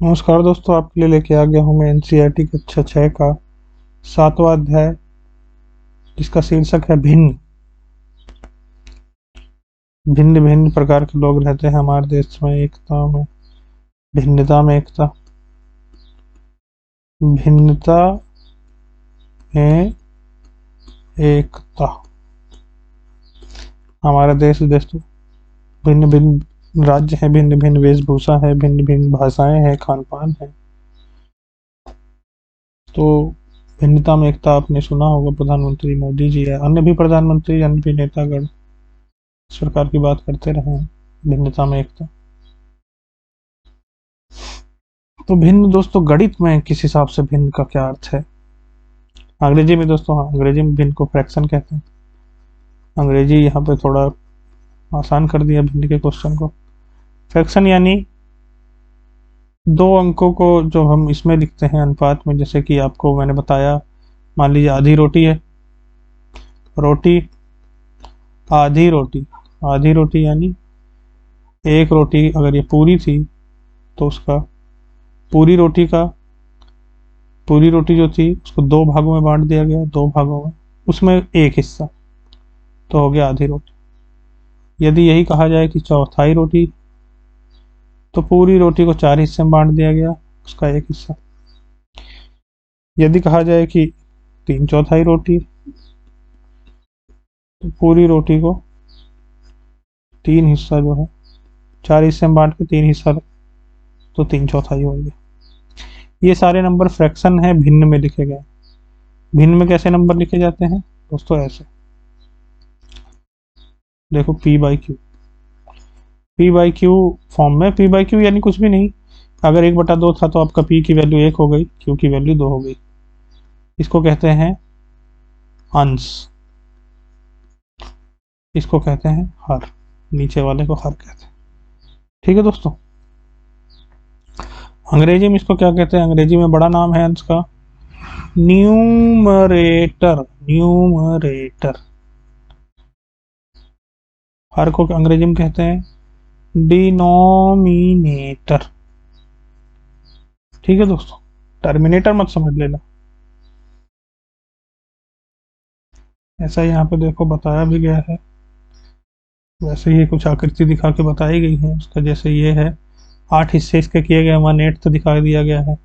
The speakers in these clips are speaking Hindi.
नमस्कार दोस्तों, आपके लिए लेके आ गया हूँ मैं एनसीईआरटी कक्षा 6 का 7वां अध्याय, जिसका शीर्षक है भिन्न। भिन्न भिन्न प्रकार के लोग रहते हैं हमारे देश में, एकता में भिन्नता में एकता, भिन्नता में एकता। हमारा देश दोस्तों भिन्न भिन्न राज्य है, भिन्न भिन्न वेशभूषा है, भिन्न भिन्न भाषाएं हैं, खान पान है। तो भिन्नता में एकता आपने सुना होगा, प्रधानमंत्री मोदी जी है, अन्य भी प्रधानमंत्री, अन्य भी नेतागण इस प्रकार की बात करते रहे हैं, भिन्नता में एकता। तो भिन्न दोस्तों गणित में किस हिसाब से भिन्न का क्या अर्थ है? अंग्रेजी में दोस्तों, हाँ, अंग्रेजी में भिन्न को फ्रैक्शन कहते हैं। अंग्रेजी यहाँ पे थोड़ा आसान कर दिया भिन्न के क्वेश्चन को। फ्रैक्शन यानी दो अंकों को जो हम इसमें लिखते हैं अनुपात में, जैसे कि आपको मैंने बताया, मान लीजिए आधी रोटी है, रोटी, आधी रोटी, आधी रोटी यानी एक रोटी अगर ये पूरी थी तो उसका पूरी रोटी का पूरी रोटी जो थी उसको दो भागों में बांट दिया गया, दो भागों में, उसमें एक हिस्सा, तो हो गया आधी रोटी। यदि यही कहा जाए कि चौथाई रोटी, तो पूरी रोटी को चार हिस्से में बांट दिया गया, उसका एक हिस्सा। यदि कहा जाए कि तीन चौथाई रोटी, तो पूरी रोटी को तीन हिस्सा जो है, चार हिस्से में बांट के तीन हिस्सा, तो तीन चौथाई हो गया। ये सारे नंबर फ्रैक्शन है, भिन्न में लिखे गए। भिन्न में कैसे नंबर लिखे जाते हैं दोस्तों? ऐसे देखो, P by Q, P by Q form में। पी बाई क्यू यानी कुछ भी नहीं, अगर 1/2 था तो आपका पी की वैल्यू 1 हो गई, क्यू की वैल्यू 2 हो गई। इसको कहते हैं अंश, इसको कहते हैं हर, नीचे वाले को हर कहते हैं। ठीक है दोस्तों, अंग्रेजी में इसको क्या कहते हैं? अंग्रेजी में बड़ा नाम है अंश का न्यूमरेटर, न्यूमरेटर। हर को अंग्रेजी में कहते हैं डिनोमिनेटर। ठीक है दोस्तों, टर्मिनेटर मत समझ लेना। ऐसा यहाँ पे देखो बताया भी गया है, वैसे ही कुछ आकृति दिखा के बताई गई है उसका। जैसे ये है, 8 हिस्से इसके किए गए, 1/8 तो दिखा दिया गया है।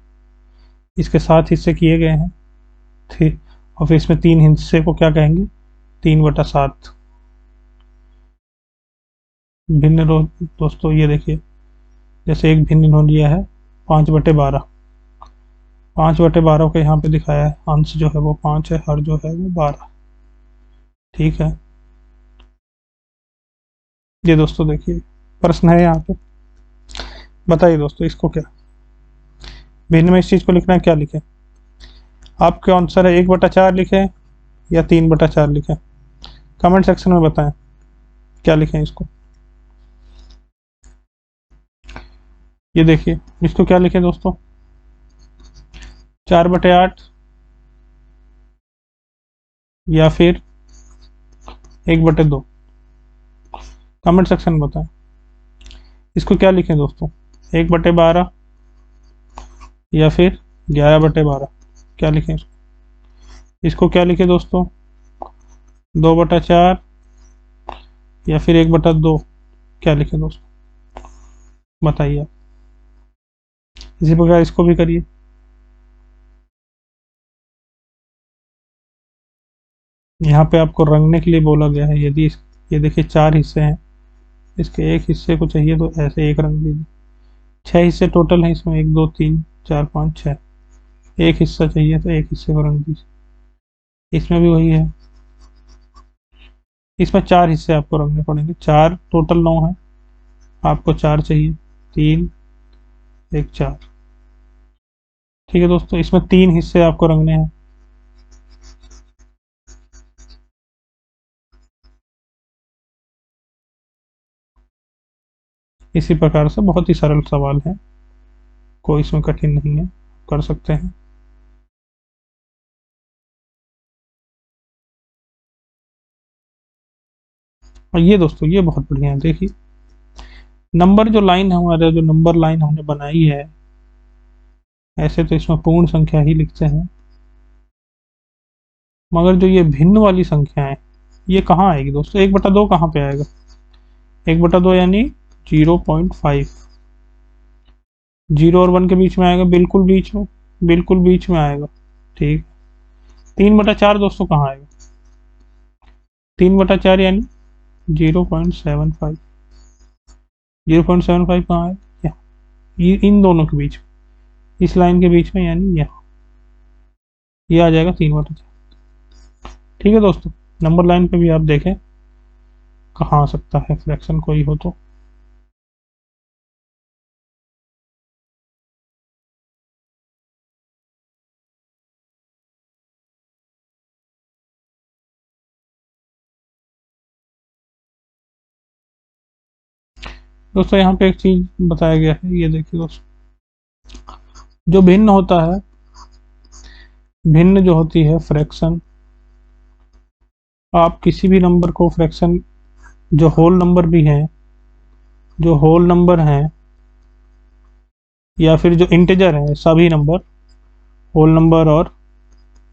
इसके 7 हिस्से किए गए हैं, ठीक। और फिर इसमें 3 हिस्से को क्या कहेंगे? 3/7। भिन्न दोस्तों ये देखिए, जैसे एक भिन्न इन्होंने लिया है 5/12, 5/12 को यहाँ पे दिखाया है, अंश जो है वो 5 है, हर जो है वो 12। ठीक है, ये दोस्तों देखिए प्रश्न है यहाँ पे, बताइए दोस्तों इसको क्या भिन्न में इस चीज को लिखना है, क्या लिखें? आपके आंसर है 1/4 लिखें या 3/4 लिखें? कमेंट सेक्शन में बताएं क्या लिखें इसको। ये देखिए, इसको क्या लिखें दोस्तों? 4/8 या फिर 1/2? कमेंट सेक्शन में बताएं इसको क्या लिखें दोस्तों, 1/12 या फिर 11/12? क्या लिखें इसको क्या लिखें दोस्तों? 2/4 या फिर 1/2? क्या लिखें दोस्तों, बताइए आप। इसी प्रकार इसको भी करिए। यहाँ पे आपको रंगने के लिए बोला गया है। यदि ये देखिए 4 हिस्से हैं, इसके एक हिस्से को चाहिए तो ऐसे एक रंग दीजिए। 6 हिस्से टोटल हैं इसमें, 1 2 3 4 5 6। एक हिस्सा चाहिए तो एक हिस्से को रंग दीजिए। इसमें भी वही है, इसमें 4 हिस्से आपको रंगने पड़ेंगे, 4 टोटल 9 है, आपको 4 चाहिए, 3 1 4। ठीक है दोस्तों, इसमें 3 हिस्से आपको रंगने हैं। इसी प्रकार से बहुत ही सरल सवाल है, कोई इसमें कठिन नहीं है, कर सकते हैं। और ये दोस्तों ये बहुत बढ़िया है, देखिए नंबर जो लाइन है, हमारा जो नंबर लाइन हमने बनाई है, ऐसे तो इसमें पूर्ण संख्या ही लिखते हैं, मगर जो ये भिन्न वाली संख्या है ये कहाँ आएगी दोस्तों? 1/2 कहाँ पे आएगा? 1/2 यानी 0.5। 0 और 1 के बीच में आएगा, बिल्कुल बीच में, बिल्कुल बीच में आएगा। ठीक। 3/4 दोस्तों कहाँ आएगा? 3/4 यानी 0.75। 0.75 कहाँ है? ये इन दोनों के बीच में, इस लाइन के बीच में, यानी यहाँ ये आ जाएगा 3/4। ठीक है दोस्तों, नंबर लाइन पे भी आप देखें कहाँ आ सकता है फ्रैक्शन कोई हो तो। दोस्तों यहाँ पे एक चीज बताया गया है, ये देखिए दोस्तों, जो भिन्न होता है, भिन्न जो होती है फ्रैक्शन, आप किसी भी नंबर को फ्रैक्शन, जो होल नंबर भी हैं, जो होल नंबर हैं या फिर जो इंटीजर हैं, सभी नंबर, होल नंबर और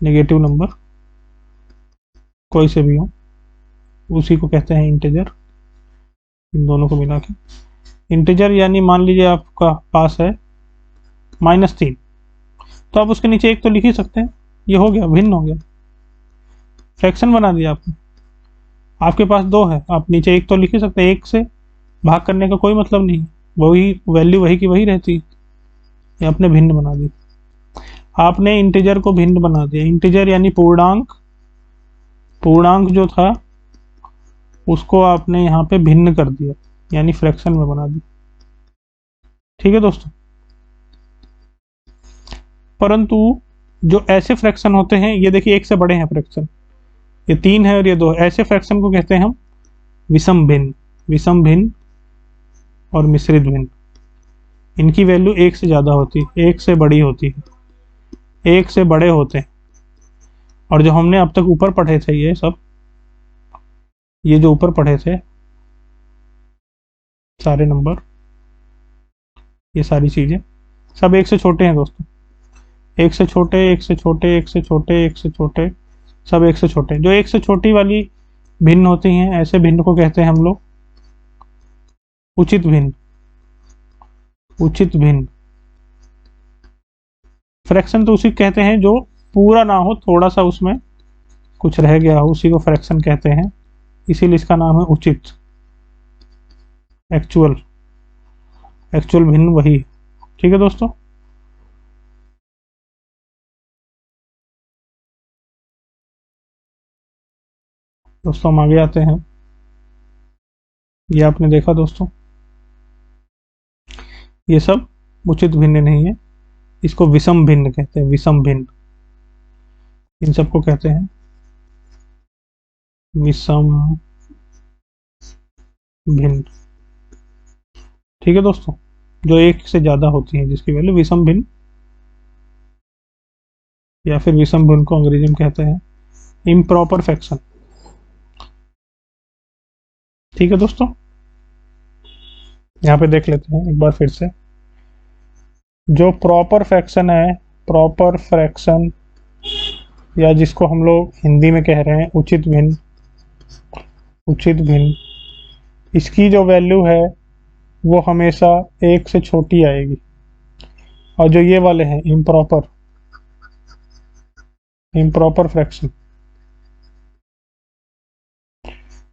नेगेटिव नंबर कोई से भी हो, उसी को कहते हैं इंटीजर। इन दोनों को मिला के इंटीजर, यानी मान लीजिए आपका पास है -3, तो आप उसके नीचे एक तो लिख ही सकते हैं, ये हो गया, भिन्न हो गया, फ्रैक्शन बना दिया आपने। आपके पास 2 है, आप नीचे एक तो लिख ही सकते हैं, एक से भाग करने का कोई मतलब नहीं, वही वैल्यू वही की वही रहती है, ये आपने भिन्न बना दी। आपने इंटीजर को भिन्न बना दिया, इंटीजर यानी पूर्णांक, पूर्णांक जो था उसको आपने यहाँ पे भिन्न कर दिया, यानी फ्रैक्शन में बना दी। ठीक है दोस्तों, परंतु जो ऐसे फ्रैक्शन होते हैं, ये देखिए एक से बड़े हैं फ्रैक्शन, ये 3 है और ये 2, ऐसे फ्रैक्शन को कहते हैं हम विषम भिन्न, विषम भिन्न और मिश्रित भिन्न। इनकी वैल्यू 1 से ज़्यादा होती है, 1 से बड़ी होती है, 1 से बड़े होते हैं। और जो हमने अब तक ऊपर पढ़े थे, ये सब, ये जो ऊपर पढ़े थे सारे नंबर, ये सारी चीज़ें सब 1 से छोटे हैं दोस्तों, 1 से छोटे, 1 से छोटे, 1 से छोटे, 1 से छोटे, सब 1 से छोटे। जो 1 से छोटी वाली भिन्न होती हैं, ऐसे भिन्न को कहते हैं हम लोग उचित भिन्न, उचित भिन्न। फ्रैक्शन तो उसी कहते हैं जो पूरा ना हो, थोड़ा सा उसमें कुछ रह गया हो, उसी को फ्रैक्शन कहते हैं, इसीलिए इसका नाम है उचित। एक्चुअल, एक्चुअल भिन्न वही है। ठीक है दोस्तों, दोस्तों हम आगे आते हैं। ये आपने देखा दोस्तों, ये सब उचित भिन्न नहीं है, इसको विषम भिन्न कहते हैं, विषम भिन्न, इन सबको कहते हैं विषम भिन्न। ठीक है दोस्तों, जो 1 से ज्यादा होती है, जिसकी वैल्यू विषम भिन्न, या फिर विषम भिन्न को अंग्रेजी में कहते हैं इम्प्रॉपर फ्रैक्शन। ठीक है दोस्तों, यहाँ पे देख लेते हैं एक बार फिर से, जो प्रॉपर फ्रैक्शन है, प्रॉपर फ्रैक्शन, या जिसको हम लोग हिंदी में कह रहे हैं उचित भिन्न, उचित भिन्न, इसकी जो वैल्यू है वो हमेशा 1 से छोटी आएगी। और जो ये वाले हैं इम्प्रॉपर, इम्प्रॉपर फ्रैक्शन,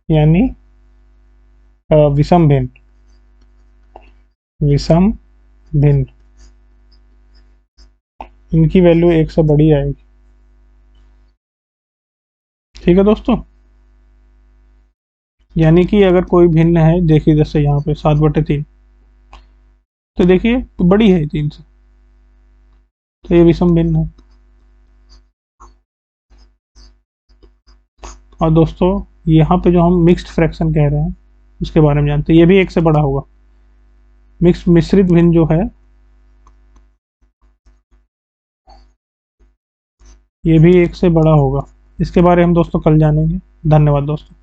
यानी विषम भिन्न, विषम भिन्न, इनकी वैल्यू 1 से बड़ी आएगी। ठीक है दोस्तों, यानी कि अगर कोई भिन्न है, देखिए जैसे यहाँ पे 7/3, तो देखिए तो बड़ी है 3 से, तो ये विषम भिन्न है। और दोस्तों यहाँ पे जो हम मिक्स्ड फ्रैक्शन कह रहे हैं उसके बारे में जानते हैं, ये भी 1 से बड़ा होगा। मिक्स मिश्रित भिन्न जो है, ये भी 1 से बड़ा होगा। इसके बारे में हम दोस्तों कल जानेंगे। धन्यवाद दोस्तों।